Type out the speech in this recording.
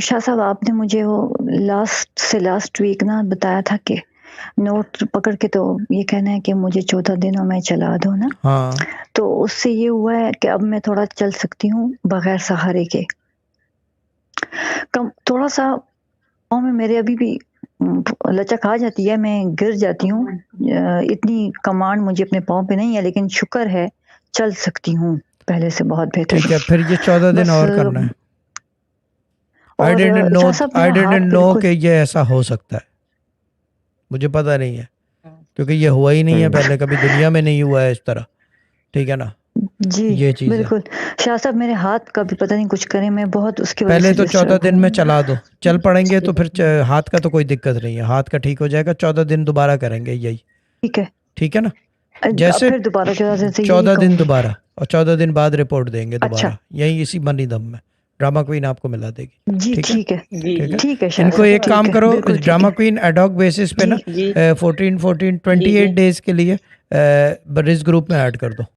شاہ صاحب آپ نے مجھے وہ لاسٹ ویک نا بتایا تھا کہ نوٹ پکڑ کے تو یہ کہنا ہے کہ مجھے 14 دنوں میں چلا دو نا. ہاں تو اس سے یہ ہوا ہے کہ اب میں تھوڑا چل سکتی ہوں بغیر سہارے کے. تھوڑا سا پاؤں میں میرے ابھی بھی لچک آ جاتی ہے, میں گر جاتی ہوں. اتنی کمانڈ مجھے اپنے پاؤں پہ نہیں ہے, لیکن شکر ہے چل سکتی ہوں پہلے سے بہت بہتر. ٹھیک ہے, پھر یہ 14 دن بس اور کرنا ہے. اور شاہ صاحب I میرا ہاتھ didn't know بالکل کہ یہ ایسا ہو سکتا ہے, مجھے پتا نہیں ہے کیونکہ یہ ہوا ہی نہیں ہے پہلے, کبھی دنیا میں نہیں ہوا ہے اس طرح. ٹھیک ہے نا, جی یہ چیز ہے. بالکل شاہ صاحب میرے ہاتھ کا بھی پتہ نہیں کچھ کریں, میں بہت اس کی وجہ پہلے سے تو 14 ڈسٹرب دن میں ہوں. چلا دو, چل پڑیں گے تو پھر ہاتھ کا تو کوئی دقت نہیں ہے, ہاتھ کا ٹھیک ہو جائے گا. 14 دن دوبارہ کریں گے یہی, ٹھیک ہے. ٹھیک ہے نا. اب جیسے پھر دوبارہ 14 دن سے یہی 14 کہوں دن گی. دوبارہ, اور 14 دن بعد رپورٹ دیں گے اچھا دوبارہ, یہی اسی منی دم میں. ڈرامہ کوئین آپ کو ملا دے گی. جی ٹھیک ہے, ٹھیک ہے. ٹھیک ہے. ٹھیک ہے ان شاہ کو صاحب, ایک کام ٹھیک ہے, کرو, بالکل ٹھیک ڈرامہ ہے. کوئین ایڈاک بیسس پہ نا 14 28 ڈیز کے لیے رس گروپ میں ایڈ کر دو.